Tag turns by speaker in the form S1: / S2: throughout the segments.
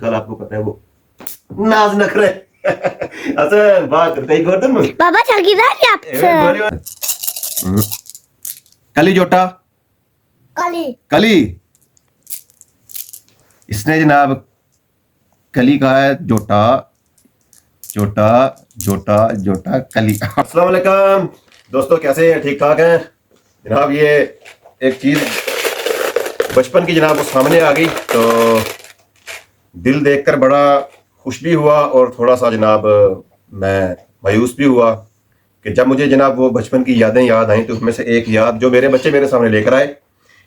S1: कल आपको पता है वो नाज नखरे असं बात काही करतो मग
S2: Baba çalgılar yaptı.
S1: कली जोटा
S2: Kali.
S1: कली इसने जनाब कली कहा है जोटा जोटा जोटा जोटा कली। अस्सलाम वालेकुम दोस्तों, कैसे हैं? ठीक ठाक हैं जनाब। ये एक चीज बचपन की जनाब वो सामने आ गई तो दिल देखकर बड़ा खुश भी हुआ और थोड़ा सा जनाब मैं मायूस भी हुआ कि जब मुझे जनाब वो बचपन की यादें याद आई तो उसमें से एक याद जो मेरे बच्चे मेरे सामने लेकर आए,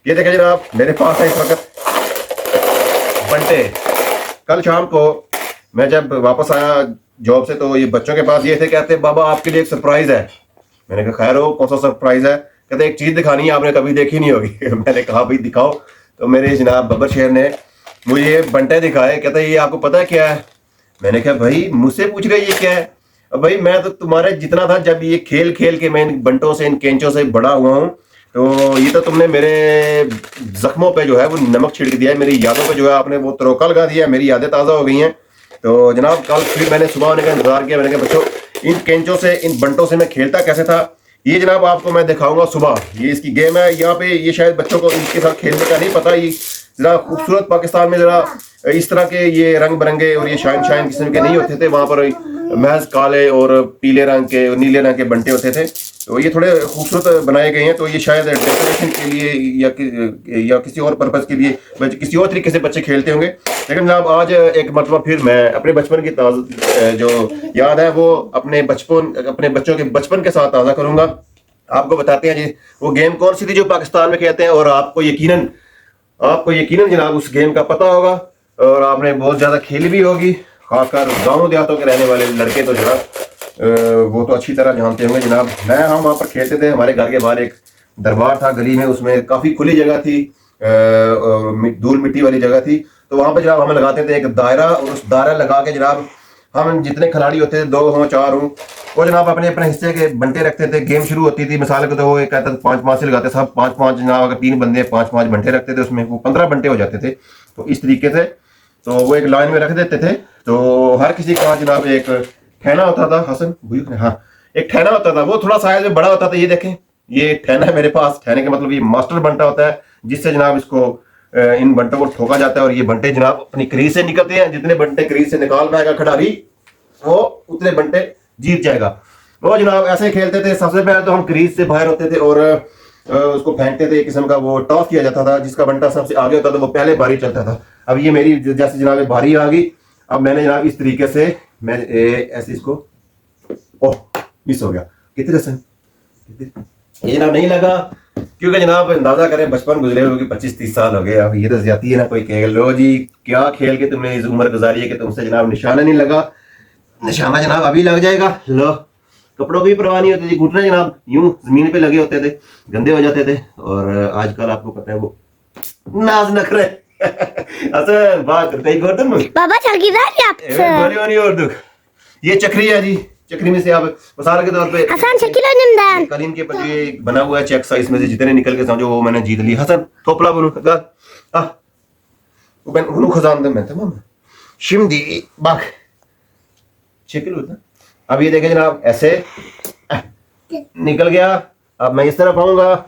S1: ये देखें जनाब मेरे पास है इस वक्त बंटे। कल शाम को मैं जब वापस आया जॉब से तो ये बच्चों के पास ये थे, कहते बाबा आपके लिए एक सरप्राइज है। मैंने कहा खैर हो, कौन सा सरप्राइज है? कहते एक चीज दिखानी है, आपने कभी देखी नहीं होगी। मैंने कहा भाई दिखाओ। तो मेरे जनाब बब्बर शेर ने मुझे ये बंटे दिखाए, कहते ये आपको पता है क्या है? मैंने कहा भाई मुझसे पूछ रहे ये क्या है? अब भाई मैं तो तुम्हारे जितना था जब ये खेल खेल के मैं इन बंटों से इन केंचों से बड़ा हुआ हूँ, तो ये तो तुमने मेरे जख्मों पे जो है वो नमक छिड़क दिया है, मेरी यादों पे जो है आपने वो तरोका लगा दिया है, मेरी यादें ताज़ा हो गई हैं। तो जनाब कल फिर मैंने सुबह आने का इंतजार किया। मैंने कहा बच्चों इन केंचों से इन बंटों से मैं खेलता कैसे था ये जनाब आपको मैं दिखाऊंगा सुबह। ये इसकी गेम है यहाँ पे, ये शायद बच्चों को इनके साथ खेलने का नहीं पता। ये जरा खूबसूरत पाकिस्तान में जरा इस तरह के ये रंग बिरंगे और ये शाइन शाइन किस्म के नहीं होते थे, वहाँ पर महज काले और पीले रंग के और नीले रंग के बंटे होते थे। तो ये थोड़े खूबसूरत बनाए गए हैं, तो ये शायद डेकोरेशन के लिए या किसी और पर्पज़ के लिए किसी और तरीके से बच्चे खेलते होंगे। लेकिन जनाब आज एक मरतबा फिर मैं अपने बचपन की जो याद है वो अपने बच्चों के बचपन के साथ ताज़ा करूँगा। आपको बताते हैं जी वो गेम कौन सी थी जो पाकिस्तान में खेलते हैं, और आपको यकीनन जनाब उस गेम का पता होगा और आपने बहुत ज़्यादा खेली भी होगी। खासकर गाँव देहातों के रहने वाले लड़के तो जनाब वो तो अच्छी तरह जानते होंगे जनाब। हम वहाँ पर खेलते थे। हमारे घर के बाहर एक दरबार था गली में, उसमें काफ़ी खुली जगह थी, धूल मिट्टी वाली जगह थी। तो वहाँ पर जनाब हम लगाते थे एक दायरा, और उस दायरा लगा के जनाब हम जितने खिलाड़ी होते थे 2 हों 4 हों वो जनाब अपने अपने हिस्से के बंटे रखते थे। गेम शुरू होती थी मिसाल को तो वो एक कहता था 5-5 से लगाते, सब 5-5 जनाब अगर 3 बंदे 5-5 बंटे रखते थे उसमें वो 15 बंटे हो जाते थे। तो इस तरीके से तो वो एक लाइन में रख देते थे। तो हर किसी का जनाब एक ठहना होता था। हसन हाँ, एक ठहना होता था, वो थोड़ा साइज में बड़ा होता था। ये देखें ये ठहना है मेरे पास। ठहने का मतलब ये मास्टर बंटा होता है जिससे जनाब इसको इन बंटों को ठोका जाता है और ये बंटे जनाब अपनी क्रीज से निकलते हैं। जितने बंटे क्रीज से निकाल पाएगा खिलाड़ी वो उतने बंटे जीत जाएगा। वो जनाब ऐसे खेलते थे। सबसे पहले तो हम क्रीज से बाहर होते थे और उसको फेंकते थे। एक किस्म का वो टॉस किया जाता था, जिसका बंटा सबसे आगे होता था वो पहले बारी चलता था। अब ये मेरी जैसे जनाब बारी आ गई। अब मैंने जनाब इस तरीके से मैं ऐसे इसको ओह मिस हो गया। कितने रसन ये जनाब नहीं लगा, क्योंकि जनाब अंदाजा करें बचपन गुजरे हो कि 25-30 साल हो गए। अब ये तो ज्यादा है ना, कोई कहेगा लो जी क्या खेल के तुमने इस उम्र गुजारी है कि तुमसे जनाब निशाना नहीं लगा। निशाना जनाब अभी लग जाएगा। लो कपड़ों की परवाह नहीं होती थी, घुटने जनाब यूं जमीन पे लगे होते थे, गंदे हो जाते थे। और आजकल आपको पता है वो नाज नखरे असं बात करते ही गर्दन में
S2: Baba çalgılar yaptı.
S1: ये चक्री है जी। चक्री में से आप मिसाल के तौर पे
S2: Hasan çekil önümden.
S1: कलीन के ऊपर ये बना हुआ है चेक साइज में से जितने निकल के समझो वो मैंने जीत ली। Hasan थोपला bunu ben bunu kazandım ben, tamam mı? Şimdi bak çekil oradan। अब ये देखें जनाब ऐसे निकल गया। अब मैं इस तरफ आऊंगा।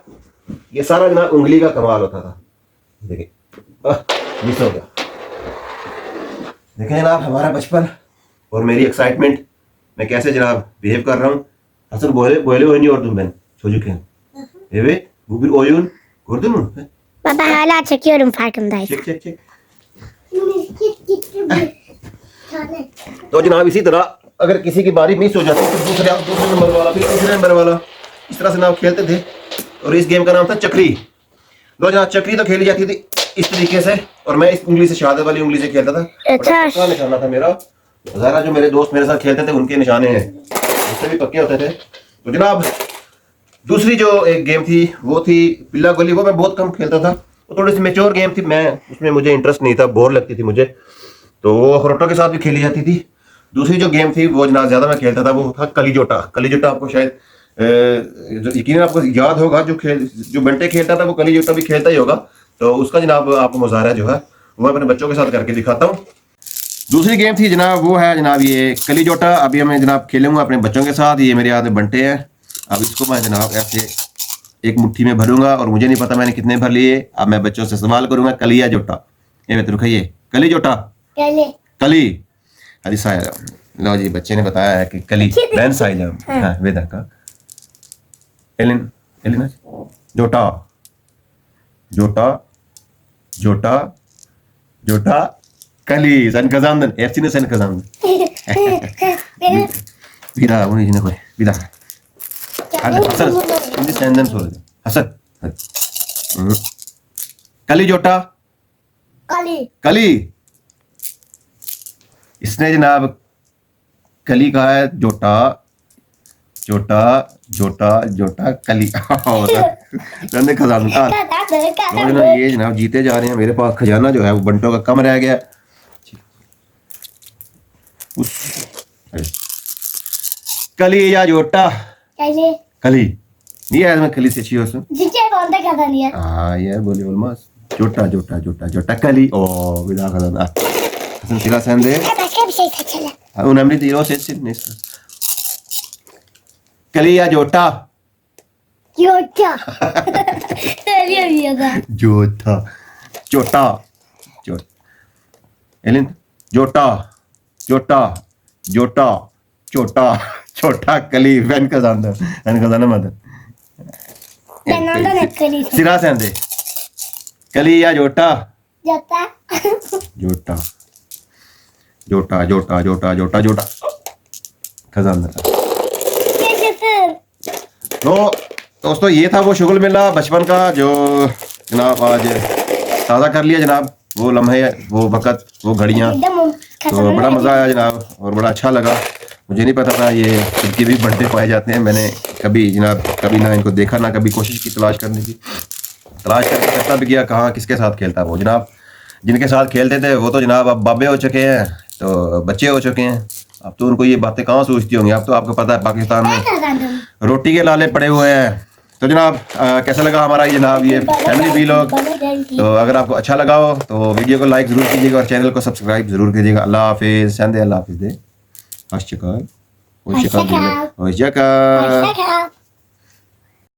S1: ये सारा जनाब उंगली का कमाल होता था। देखिए मिस हो गया। देखें जनाब हमारा बचपन और मेरी एक्साइटमेंट, मैं कैसे जनाब बिहेव कर रहा हूँ। Hasan böyle oynuyordum ben çocukken. Evet. Bu bir oyun. Gördün mü?
S2: Baba hala çekiyorum farkındaysan.
S1: चेक तो जनाब इसी तरह अगर किसी की बारी मिस हो जाती तो दूसरे नंबर वाला फिर तीसरे नंबर वाला इस तरह से जनाब खेलते थे। और इस गेम का नाम था चक्री। दो जनाब चक्री तो खेली जाती थी इस तरीके से, और मैं इस उंगली से शहादत वाली उंगली से खेलता था।
S2: अच्छा
S1: पक्का निशाना था मेरा। ज़रा जो मेरे दोस्त मेरे साथ खेलते थे उनके निशाने हैं, उससे भी पक्के होते थे। तो जनाब दूसरी जो एक गेम थी वो थी पिल्ला गोली। वो मैं बहुत कम खेलता था, वो थोड़ी सी मेच्योर गेम थी, मैं उसमें मुझे इंटरेस्ट नहीं था, बोर लगती थी मुझे। तो वो अखरोटों के साथ भी खेली जाती थी। दूसरी जो गेम थी वो जनाब ज़्यादा मैं खेलता था वो था कली जोटा। कली जोटा आपको शायद यकीन आपको याद होगा, जो बंटे खेलता था वो कली जोटा भी खेलता ही होगा। तो उसका जनाब आपको मुजाहरा जो है वो मैं अपने बच्चों के साथ करके दिखाता हूँ। दूसरी गेम थी जनाब, वो है जनाब ये कली जोटा। अभी मैं जनाब खेलूंगा अपने बच्चों के साथ। ये मेरे हाथ में बंटे हैं। अब इसको मैं जनाब ऐसे एक मुट्ठी में भरूंगा और मुझे नहीं पता मैंने कितने भर लिए। अब मैं बच्चों से सवाल करूंगा कली या जोटा। ये मैं रुकिए, कली जोटा कली हरी साया। लो जी, बच्चे ने बताया है कि कली बैन साइजा। हाँ वेदा का एलिन एलिन जोटा जोटा जोटा जोटा kali sen kazandın. Hepsini sen kazandın. Bir daha bunu yine koy. Bir daha. Hadi Hasan. Şimdi senden soracağım. Hasan. Hadi. Hı. Kali jota. कली। इसने जनाब कली कहा है जोटा जोटा जोटा जोटा कली। खजाना ये जनाब जीते जा रहे हैं। मेरे पास खजाना जो है वो बंटों का कम रह गया। कली या जोटा कली नहीं है मैं कली से अच्छी हो हाँ यार बोली olmaz जोटा जोटा जोटा जोटा kali bir daha kazandı. Hasan sıra sende.
S2: Başka bir şey seçelim.
S1: Önemli değil, o seçsin neyse. Kali ya jota.
S2: Jota. Söyleyemiyor da.
S1: Jota. Jota. Jota. Elin. Jota. Jota. Jota. Jota. Jota kali ben kazandım. Ben kazanamadım.
S2: Ben ondan hep kalıyım.
S1: Sıra sende. कली या जोटा
S2: जोटा
S1: जोटा जोटा जोटा जोटा जोटा जोटा खजाना। तो दोस्तों ये था वो शुगल मेला बचपन का जो जनाब आज ताज़ा कर लिया जनाब। वो लम्हे वो वक़्त वो घड़ियाँ तो बड़ा मज़ा आया जनाब और बड़ा अच्छा लगा। मुझे नहीं पता था ये इनके भी बर्थडे पाए जाते हैं। मैंने कभी जनाब कभी ना इनको देखा ना कभी कोशिश की तलाश करने की। तलाश करके करता भी गया कहाँ किसके साथ खेलता वो जनाब। जिनके साथ खेलते थे वो तो जनाब अब बाबे हो चुके हैं तो बच्चे हो चुके हैं। अब तो उनको ये बातें कहाँ सूझती होंगी। अब तो आपको पता है पाकिस्तान में रोटी के लाले पड़े हुए हैं। तो जनाब कैसा लगा हमारा ये जनाब ये फैमिली व्लॉग। तो अगर आपको अच्छा लगा हो तो वीडियो को लाइक ज़रूर कीजिएगा और चैनल को सब्सक्राइब ज़रूर कीजिएगा। अल्लाह हाफिज़। अल्लाह हाफिज़ दे। होशचकार होशचकार होशचकार।